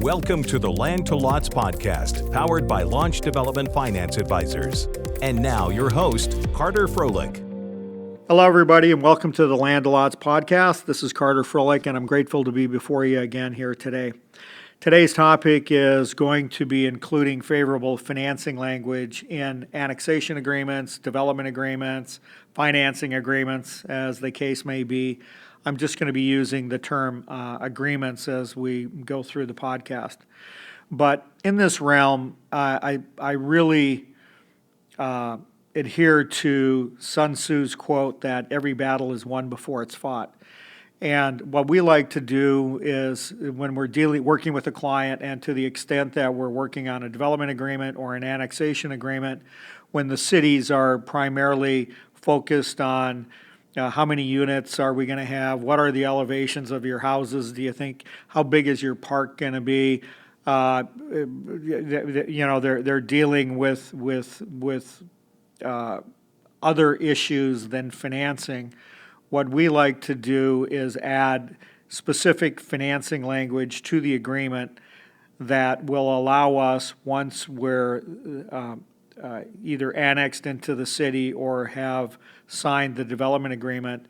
Welcome to the Land to Lots podcast, powered by Launch Development Finance Advisors. And now your host, Carter Froelich. Hello, everybody, and welcome to the Land to Lots podcast. This is Carter Froelich, and I'm grateful to be before you again here today. Today's topic is going to be including favorable financing language in annexation agreements, development agreements, financing agreements, as the case may be. I'm just going to be using the term agreements as we go through the podcast. But in this realm, I really adhere to Sun Tzu's quote that every battle is won before it's fought. And what we like to do is when we're working with a client, and to the extent that we're working on a development agreement or an annexation agreement, when the cities are primarily focused on how many units are we going to have? What are the elevations of your houses? Do you think, how big is your park going to be? They're dealing with other issues than financing. What we like to do is add specific financing language to the agreement that will allow us, once we're either annexed into the city or have signed the development agreement,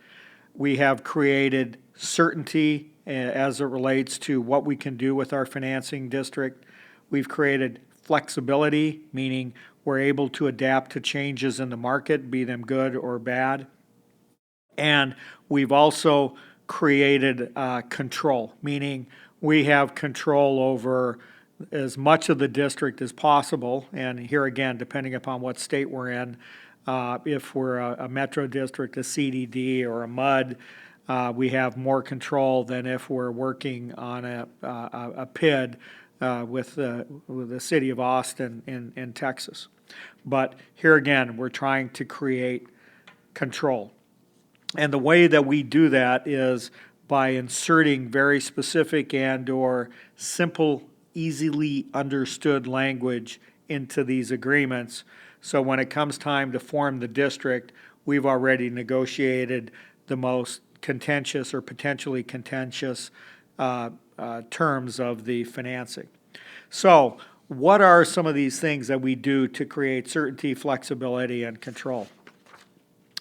we have created certainty as it relates to what we can do with our financing district. We've created flexibility, meaning we're able to adapt to changes in the market, be them good or bad. And we've also created control, meaning we have control over as much of the district as possible. And here again, depending upon what state we're in, if we're a metro district, a CDD, or a MUD, we have more control than if we're working on a PID with the city of Austin in Texas. But here again, we're trying to create control. And the way that we do that is by inserting very specific and or simple, easily understood language into these agreements. So when it comes time to form the district, we've already negotiated the most contentious or potentially contentious terms of the financing. So what are some of these things that we do to create certainty, flexibility, and control?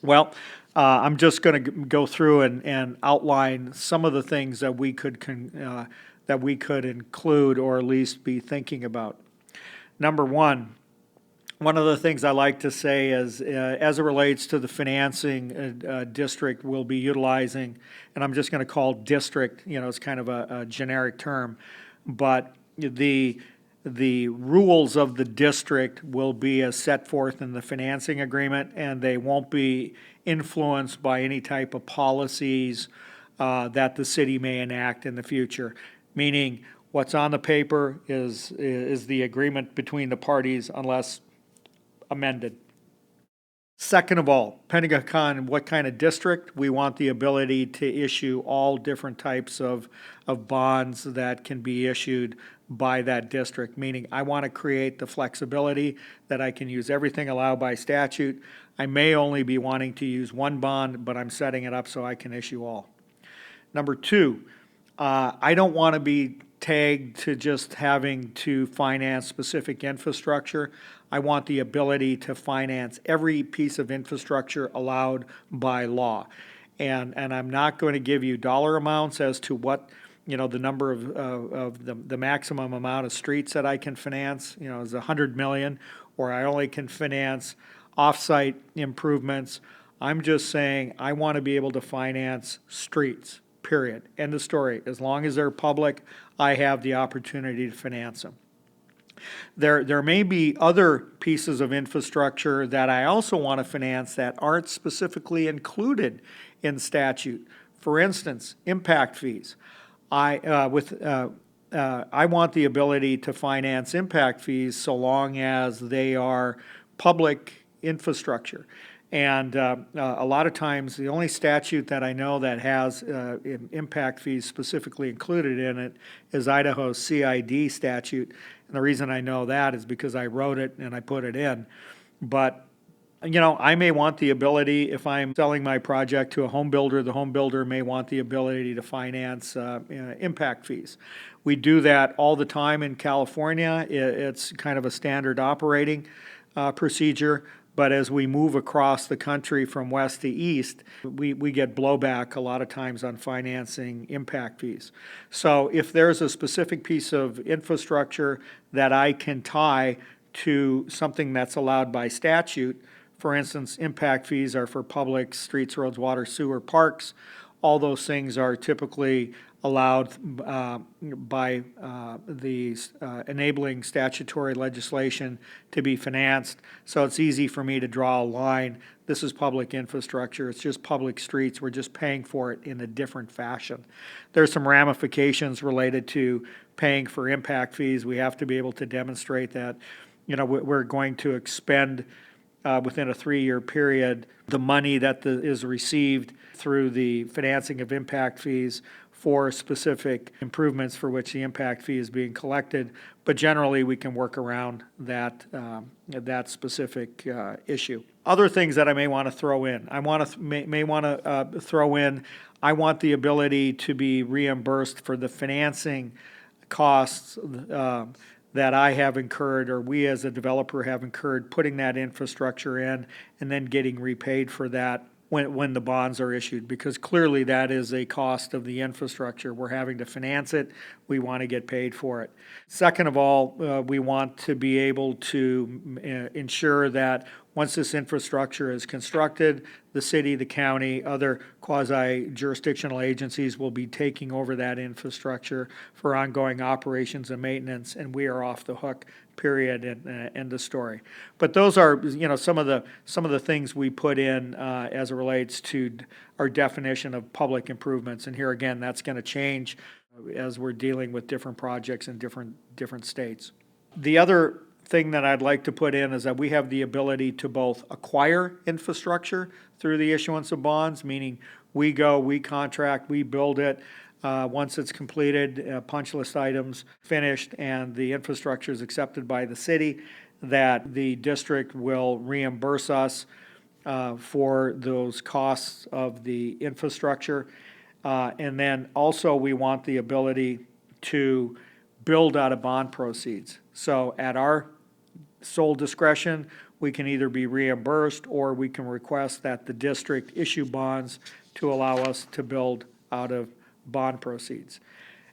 Well, I'm just going to go through and outline some of the things that we could include or at least be thinking about. Number one of the things I like to say is, as it relates to the financing district we'll be utilizing, and I'm just going to call district, it's kind of a generic term, but the rules of the district will be as set forth in the financing agreement, and they won't be influenced by any type of policies that the city may enact in the future. Meaning, what's on the paper is the agreement between the parties unless amended. Second of all, depending upon what kind of district, we want the ability to issue all different types of bonds that can be issued by that district, meaning I want to create the flexibility that I can use everything allowed by statute. I may only be wanting to use one bond, but I'm setting it up so I can issue all. Number two, I don't want to be tagged to just having to finance specific infrastructure. I want the ability to finance every piece of infrastructure allowed by law. And I'm not going to give you dollar amounts as to what, the number of the maximum amount of streets that I can finance, is 100 million, or I only can finance off-site improvements. I'm just saying I want to be able to finance streets, period. End of story. As long as they're public, I have the opportunity to finance them. There may be other pieces of infrastructure that I also want to finance that aren't specifically included in statute. For instance, impact fees. I want the ability to finance impact fees so long as they are public infrastructure. And a lot of times, the only statute that I know that has impact fees specifically included in it is Idaho's CID statute. And the reason I know that is because I wrote it and I put it in. But I may want the ability, if I'm selling my project to a home builder, the home builder may want the ability to finance impact fees. We do that all the time in California. It's kind of a standard operating procedure. But as we move across the country from west to east, we get blowback a lot of times on financing impact fees. So if there's a specific piece of infrastructure that I can tie to something that's allowed by statute, for instance, impact fees are for public streets, roads, water, sewer, parks. All those things are typically allowed by the enabling statutory legislation to be financed. So it's easy for me to draw a line. This is public infrastructure. It's just public streets. We're just paying for it in a different fashion. There's some ramifications related to paying for impact fees. We have to be able to demonstrate that, we're going to expend within a 3-year period the money that is received through the financing of impact fees for specific improvements for which the impact fee is being collected. But generally, we can work around that specific issue. Other things that I may want to throw in. I want the ability to be reimbursed for the financing costs that I have incurred, or we as a developer have incurred, putting that infrastructure in and then getting repaid for that when the bonds are issued, because clearly that is a cost of the infrastructure. We're having to finance it. We want to get paid for it. Second of all, we want to be able to ensure that once this infrastructure is constructed, the city, the county, other quasi-jurisdictional agencies will be taking over that infrastructure for ongoing operations and maintenance, and we are off the hook, period, and end of story. But those are, some of the things we put in as it relates to our definition of public improvements. And here again, that's going to change as we're dealing with different projects in different states. The other thing that I'd like to put in is that we have the ability to both acquire infrastructure through the issuance of bonds, meaning we contract, we build it. Once it's completed, punch list items finished, and the infrastructure is accepted by the city, that the district will reimburse us for those costs of the infrastructure. And then also we want the ability to build out of bond proceeds. So at our sole discretion, we can either be reimbursed or we can request that the district issue bonds to allow us to build out of bond proceeds.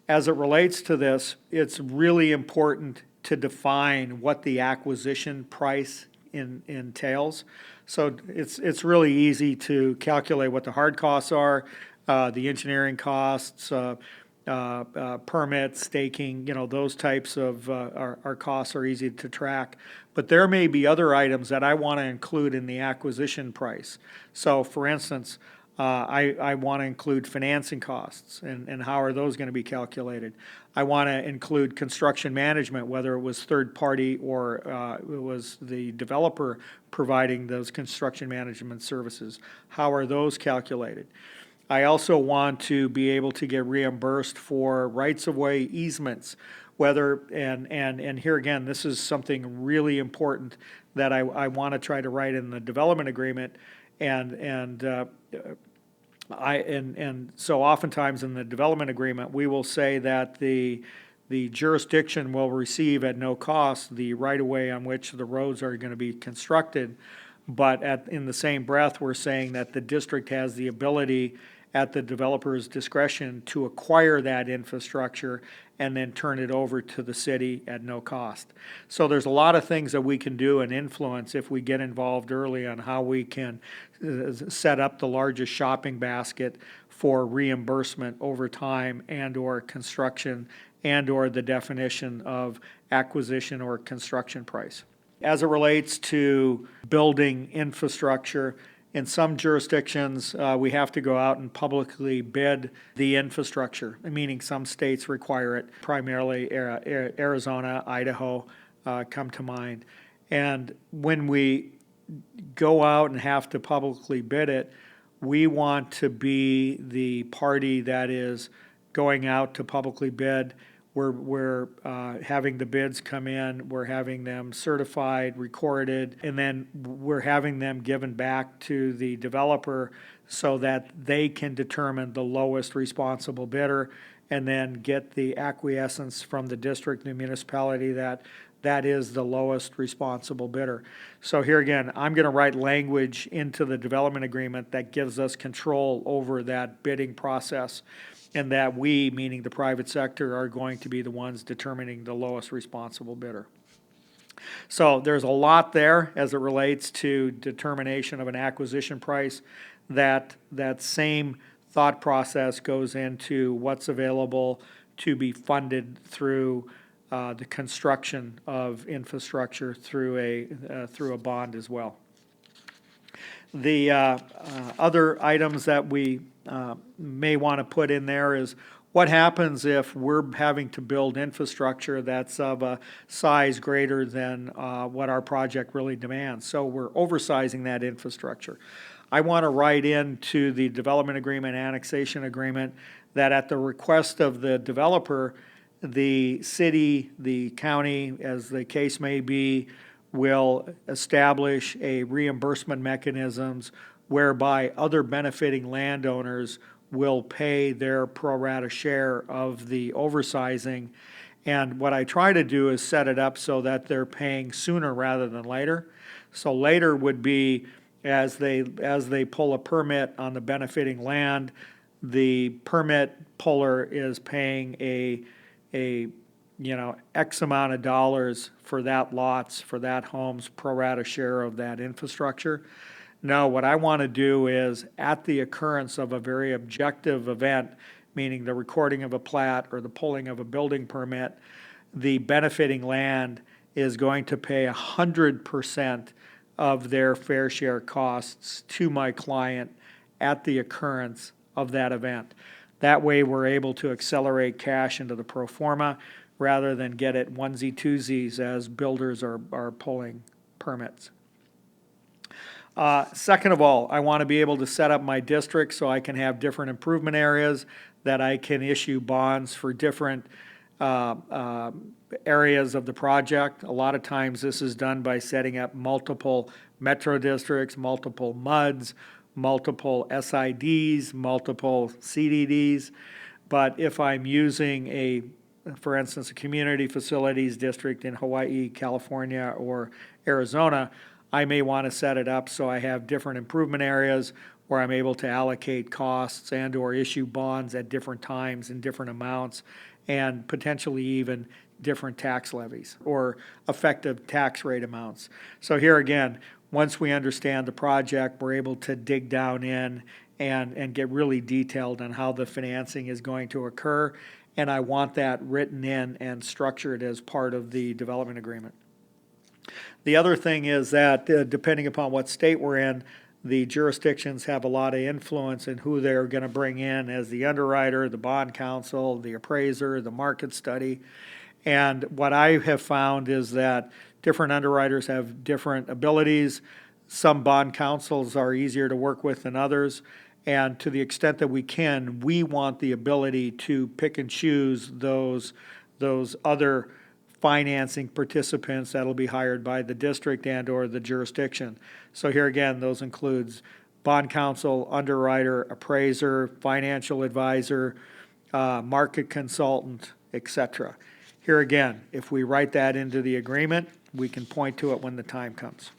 As it relates to this, it's really important to define what the acquisition price entails. So it's really easy to calculate what the hard costs are, the engineering costs, permits, staking, those types of our costs are easy to track. But there may be other items that I want to include in the acquisition price. So for instance, I want to include financing costs and how are those going to be calculated. I want to include construction management, whether it was third party or it was the developer providing those construction management services. How are those calculated? I also want to be able to get reimbursed for rights-of-way easements, and here again, this is something really important that I want to try to write in the development agreement, and so oftentimes in the development agreement, we will say that the jurisdiction will receive at no cost the right-of-way on which the roads are going to be constructed, but in the same breath, we're saying that the district has the ability at the developer's discretion to acquire that infrastructure and then turn it over to the city at no cost. So there's a lot of things that we can do and influence if we get involved early on how we can set up the largest shopping basket for reimbursement over time and or construction and or the definition of acquisition or construction price. As it relates to building infrastructure, in some jurisdictions, we have to go out and publicly bid the infrastructure, meaning some states require it, primarily Arizona, Idaho come to mind. And when we go out and have to publicly bid it, we want to be the party that is going out to publicly bid. We're having the bids come in, we're having them certified, recorded, and then we're having them given back to the developer so that they can determine the lowest responsible bidder, and then get the acquiescence from the district and the municipality that that is the lowest responsible bidder. So here again, I'm going to write language into the development agreement that gives us control over that bidding process, and that we, meaning the private sector, are going to be the ones determining the lowest responsible bidder. So there's a lot there as it relates to determination of an acquisition price. That same thought process goes into what's available to be funded through the construction of infrastructure through a bond as well. The other items that we may want to put in there is what happens if we're having to build infrastructure that's of a size greater than what our project really demands. So we're oversizing that infrastructure. I want to write into the development agreement, annexation agreement, that at the request of the developer, the city, the county, as the case may be, will establish a reimbursement mechanisms whereby other benefiting landowners will pay their pro rata share of the oversizing. And what I try to do is set it up so that they're paying sooner rather than later. So later would be as they pull a permit on the benefiting land, the permit puller is paying a X amount of dollars for that lots, for that home's pro rata share of that infrastructure. No, what I want to do is at the occurrence of a very objective event, meaning the recording of a plat or the pulling of a building permit, the benefiting land is going to pay 100% of their fair share costs to my client at the occurrence of that event. That way we're able to accelerate cash into the pro forma rather than get it onesie twosies as builders are pulling permits. Second of all, I want to be able to set up my district so I can have different improvement areas, that I can issue bonds for different areas of the project. A lot of times this is done by setting up multiple metro districts, multiple MUDs, multiple SIDs, multiple CDDs. But if I'm using for instance, a community facilities district in Hawaii, California, or Arizona, I may want to set it up so I have different improvement areas where I'm able to allocate costs and or issue bonds at different times in different amounts, and potentially even different tax levies or effective tax rate amounts. So here again, once we understand the project, we're able to dig down in and get really detailed on how the financing is going to occur, and I want that written in and structured as part of the development agreement. The other thing is that depending upon what state we're in, the jurisdictions have a lot of influence in who they're going to bring in as the underwriter, the bond counsel, the appraiser, the market study. And what I have found is that different underwriters have different abilities. Some bond counsels are easier to work with than others. And to the extent that we can, we want the ability to pick and choose those other financing participants that'll be hired by the district and or the jurisdiction. So here again, those includes bond counsel, underwriter, appraiser, financial advisor, market consultant, etc. Here again, if we write that into the agreement, we can point to it when the time comes.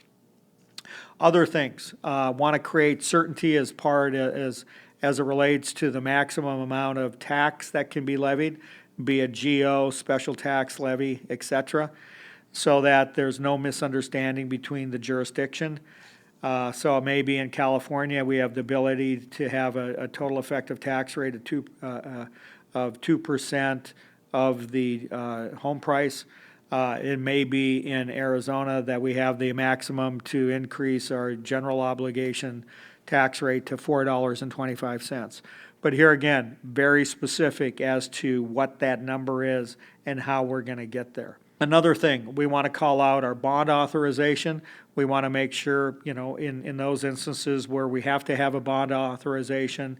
Other things, want to create certainty as it relates to the maximum amount of tax that can be levied, be it GO, special tax levy, etc., so that there's no misunderstanding between the jurisdiction. So maybe in California we have the ability to have a total effective tax rate of 2% of the home price. It may be in Arizona that we have the maximum to increase our general obligation tax rate to $4.25. But here again, very specific as to what that number is and how we're going to get there. Another thing, we want to call out our bond authorization. We want to make sure, in those instances where we have to have a bond authorization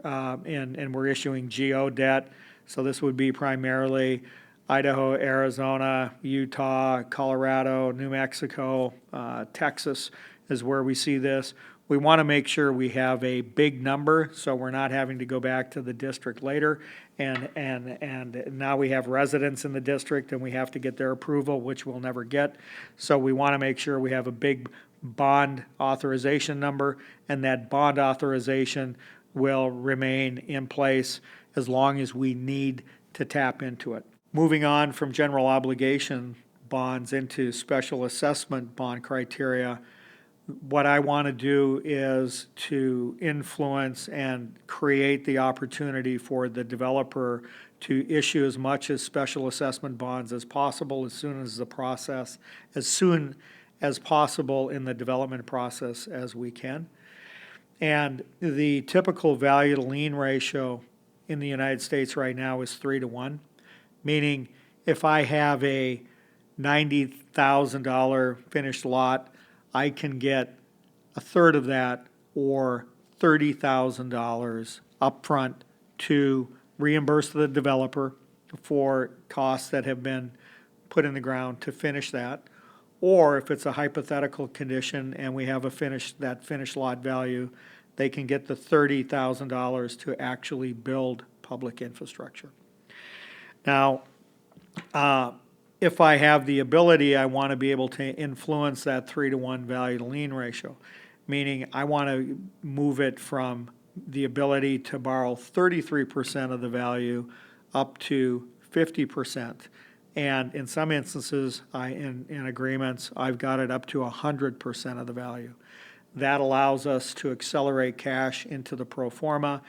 and we're issuing GO debt. So this would be primarily Idaho, Arizona, Utah, Colorado, New Mexico, Texas is where we see this. We want to make sure we have a big number, so we're not having to go back to the district later. And now we have residents in the district and we have to get their approval, which we'll never get. So we want to make sure we have a big bond authorization number, and that bond authorization will remain in place as long as we need to tap into it. Moving on from general obligation bonds into special assessment bond criteria, what I want to do is to influence and create the opportunity for the developer to issue as much as special assessment bonds as possible as soon as possible in the development process as we can. And the typical value to lien ratio in the United States right now is 3-to-1, meaning if I have a $90,000 finished lot, I can get a third of that, or $30,000 upfront, to reimburse the developer for costs that have been put in the ground to finish that. Or if it's a hypothetical condition and we have that finished lot value, they can get the $30,000 to actually build public infrastructure. Now, if I have the ability, I want to be able to influence that 3-to-1 value to lien ratio, meaning I want to move it from the ability to borrow 33% of the value up to 50%. And in some instances, in agreements, I've got it up to 100% of the value. That allows us to accelerate cash into the pro forma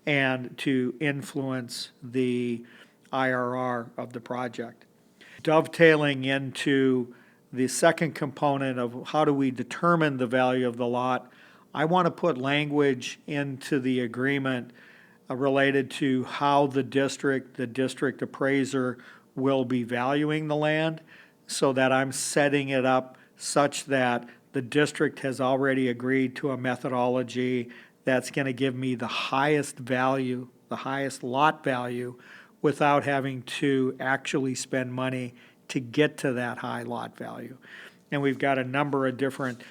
and to influence the IRR of the project. Dovetailing into the second component of how do we determine the value of the lot, I want to put language into the agreement related to how the district appraiser will be valuing the land, so that I'm setting it up such that the district has already agreed to a methodology that's going to give me the highest value, the highest lot value, without having to actually spend money to get to that high lot value. And we've got a number of different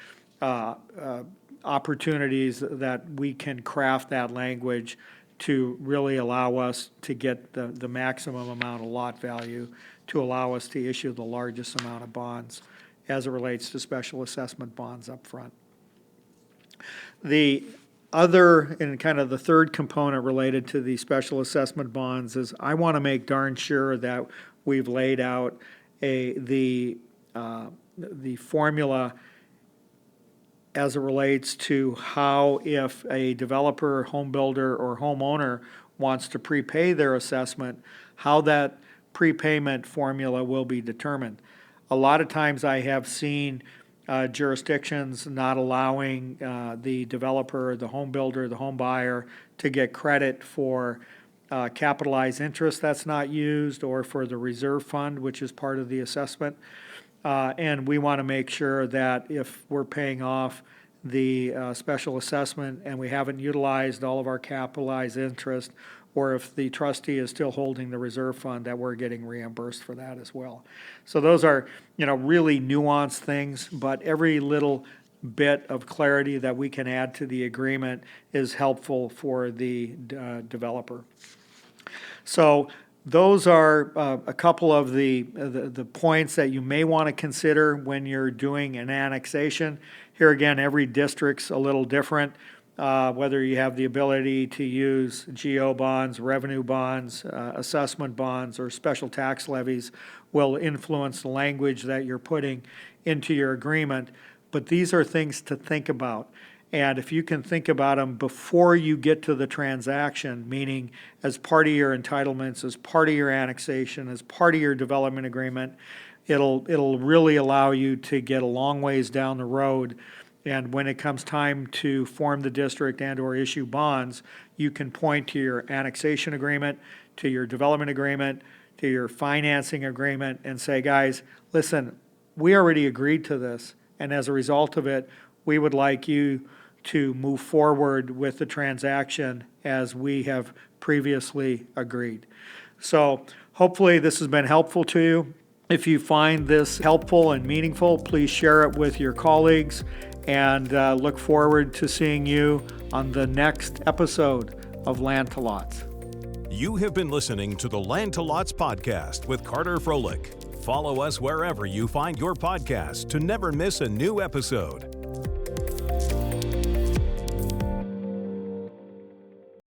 opportunities that we can craft that language to really allow us to get the maximum amount of lot value, to allow us to issue the largest amount of bonds as it relates to special assessment bonds up front. The other, and kind of the third component related to the special assessment bonds, is I want to make darn sure that we've laid out the formula as it relates to how, if a developer, home builder, or homeowner wants to prepay their assessment, how that prepayment formula will be determined. A lot of times I have seen jurisdictions not allowing the developer, the home builder, the home buyer to get credit for capitalized interest that's not used, or for the reserve fund, which is part of the assessment. And we want to make sure that if we're paying off the special assessment and we haven't utilized all of our capitalized interest, or if the trustee is still holding the reserve fund, that we're getting reimbursed for that as well. So those are, really nuanced things, but every little bit of clarity that we can add to the agreement is helpful for the developer. So those are a couple of the points that you may want to consider when you're doing an annexation. Here again, every district's a little different. Whether you have the ability to use GO bonds, revenue bonds, assessment bonds, or special tax levies will influence the language that you're putting into your agreement. But these are things to think about. And if you can think about them before you get to the transaction, meaning as part of your entitlements, as part of your annexation, as part of your development agreement, it'll really allow you to get a long ways down the road. And when it comes time to form the district and or issue bonds, you can point to your annexation agreement, to your development agreement, to your financing agreement, and say, guys, listen, we already agreed to this. And as a result of it, we would like you to move forward with the transaction as we have previously agreed. So hopefully this has been helpful to you. If you find this helpful and meaningful, please share it with your colleagues. and look forward to seeing you on the next episode of Land to Lots. You have been listening to the Land to Lots podcast with Carter Froelich. Follow us wherever you find your podcasts to never miss a new episode.